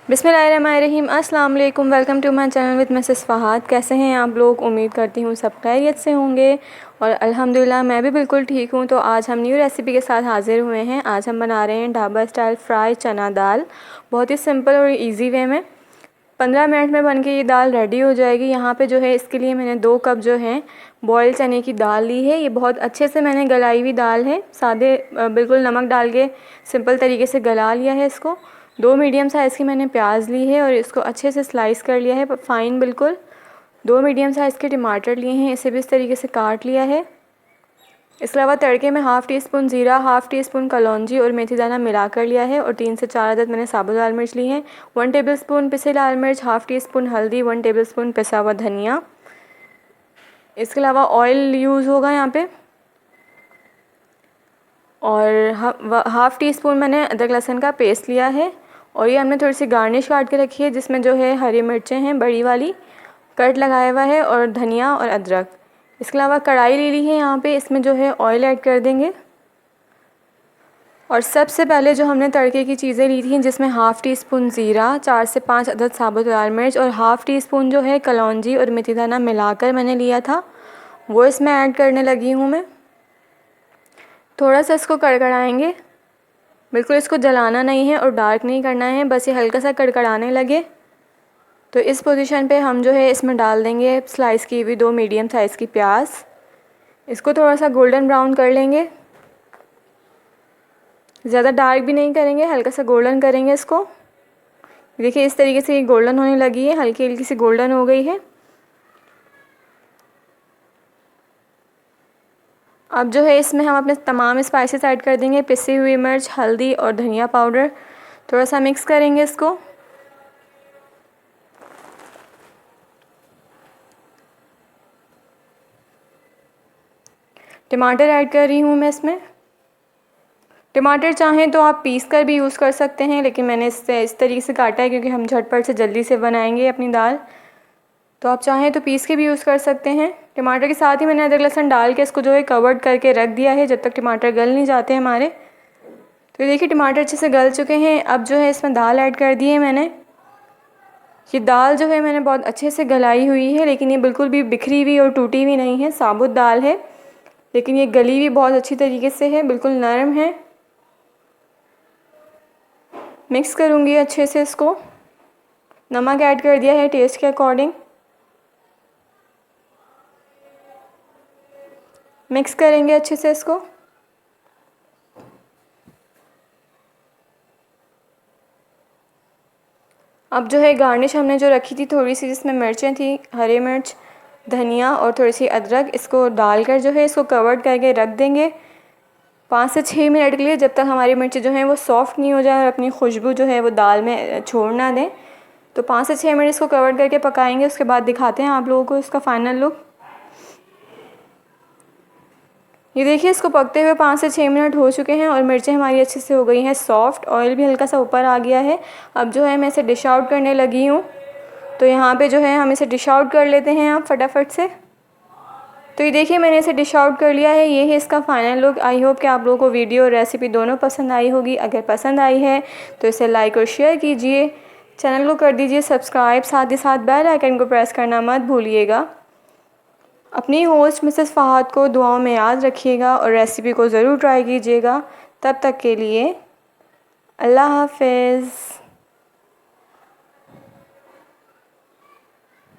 बिस्मिल्लाहिर्रहमानिर्रहीम। अस्सलाम वालेकुम। Welcome to my channel with Mrs Fahad. कैसे हैं आप लोग? उम्मीद करती हूँ सब खैरियत से होंगे और अल्हम्दुलिल्लाह मैं भी बिल्कुल ठीक हूँ। तो आज हम न्यू रेसिपी के साथ हाज़िर हुए हैं। आज हम बना रहे हैं ढाबा स्टाइल फ्राई चना दाल, बहुत ही सिंपल और इजी वे में। 15 मिनट में बन के ये दाल रेडी हो जाएगी। यहाँ पे जो है इसके लिए मैंने 2 कप जो है बॉयल चने की दाल ली है। ये बहुत अच्छे से मैंने गलाई हुई दाल है, सादे बिल्कुल नमक डाल के सिंपल तरीके से गला लिया है इसको। 2 मीडियम साइज़ की मैंने प्याज ली है और इसको अच्छे से स्लाइस कर लिया है फ़ाइन बिल्कुल। 2 मीडियम साइज़ के टमाटर लिए हैं, इसे भी इस तरीके से काट लिया है। इसके अलावा तड़के में हाफ़ टी स्पून ज़ीरा, हाफ़ टी स्पून कलौंजी और मेथी दाना मिला कर लिया है और 3 से 4 अदद मैंने साबुत लाल मिर्च ली हैं। 1 टेबलस्पून पिसे लाल मिर्च, हाफ़ टी स्पून हल्दी, 1 टेबलस्पून पिसा हुआ धनिया। इसके अलावा ऑयल यूज़ होगा यहाँ पे और हाफ़ टी स्पून मैंने अदरक लहसुन का पेस्ट लिया है। और ये हमने थोड़ी सी गार्निश काट के रखी है, जिसमें जो है हरी मिर्चें हैं बड़ी वाली, कट लगाया हुआ है और धनिया और अदरक। इसके अलावा कढ़ाई ले ली है यहाँ पे, इसमें जो है ऑयल ऐड कर देंगे। और सबसे पहले जो हमने तड़के की चीज़ें ली थी, जिसमें हाफ़ टी स्पून ज़ीरा, 4 से 5 अदद साबुत लाल मिर्च और हाफ़ टी स्पून जो है कलौंजी और मेथी दाना मिलाकर मैंने लिया था, वो इसमें ऐड करने लगी हूँ मैं। थोड़ा सा इसको कड़कड़ाएंगे, बिल्कुल इसको जलाना नहीं है और डार्क नहीं करना है, बस ये हल्का सा कड़कड़ाने लगे तो इस पोजीशन पे हम जो है इसमें डाल देंगे स्लाइस की हुई 2 मीडियम साइज़ की प्याज। इसको थोड़ा सा गोल्डन ब्राउन कर लेंगे, ज़्यादा डार्क भी नहीं करेंगे, हल्का सा गोल्डन करेंगे इसको। देखिए इस तरीके से ये गोल्डन होने लगी है, हल्की हल्की सी गोल्डन हो गई है। अब जो है इसमें हम अपने तमाम स्पाइसेस ऐड कर देंगे, पिसी हुई मिर्च, हल्दी और धनिया पाउडर। थोड़ा सा मिक्स करेंगे इसको। टमाटर ऐड कर रही हूँ मैं इसमें। टमाटर चाहें तो आप पीस कर भी यूज़ कर सकते हैं, लेकिन मैंने इस तरीके से काटा है क्योंकि हम झटपट से जल्दी से बनाएंगे अपनी दाल। तो आप चाहें तो पीस के भी यूज़ कर सकते हैं। टमाटर के साथ ही मैंने अदरक लहसुन डाल के इसको जो है कवर्ड करके रख दिया है, जब तक टमाटर गल नहीं जाते हमारे। तो देखिए टमाटर अच्छे से गल चुके हैं। अब जो है इसमें दाल ऐड कर दी है मैंने। ये दाल जो है मैंने बहुत अच्छे से गलाई हुई है, लेकिन ये बिल्कुल भी बिखरी हुई और टूटी हुई नहीं है, साबुत दाल है, लेकिन ये गली भी बहुत अच्छी तरीके से है, बिल्कुल नरम है। मिक्स करूँगी अच्छे से इसको। नमक ऐड कर दिया है टेस्ट के अकॉर्डिंग। मिक्स करेंगे अच्छे से इसको। अब जो है गार्निश हमने जो रखी थी थोड़ी सी, जिसमें मिर्चें थी, हरी मिर्च, धनिया और थोड़ी सी अदरक, इसको डालकर जो है इसको कवर्ड करके रख देंगे 5 से 6 मिनट के लिए, जब तक हमारी मिर्ची जो है वो सॉफ़्ट नहीं हो जाए और अपनी खुशबू जो है वो दाल में छोड़ ना दें। तो 5 से 6 मिनट इसको कवर करके पकाएंगे। उसके बाद दिखाते हैं आप लोगों को इसका फ़ाइनल लुक। ये देखिए इसको पकते हुए 5 से 6 मिनट हो चुके हैं और मिर्चें हमारी अच्छे से हो गई हैं सॉफ़्ट, ऑयल भी हल्का सा ऊपर आ गया है। अब जो है मैं इसे डिश आउट करने लगी हूँ। तो यहाँ पे जो है हम इसे डिश आउट कर लेते हैं आप फटाफट से। तो ये देखिए मैंने इसे डिश आउट कर लिया है। ये है इसका फ़ाइनल लुक। आई होप कि आप लोगों को वीडियो और रेसिपी दोनों पसंद आई होगी। अगर पसंद आई है तो इसे लाइक और शेयर कीजिए, चैनल को कर दीजिए सब्सक्राइब, साथ ही साथ बेल आइकन को प्रेस करना मत भूलिएगा। अपनी होस्ट मिसेस फ़हाद को दुआओं में याद रखिएगा और रेसिपी को ज़रूर ट्राई कीजिएगा। तब तक के लिए अल्लाह हाफ़िज़।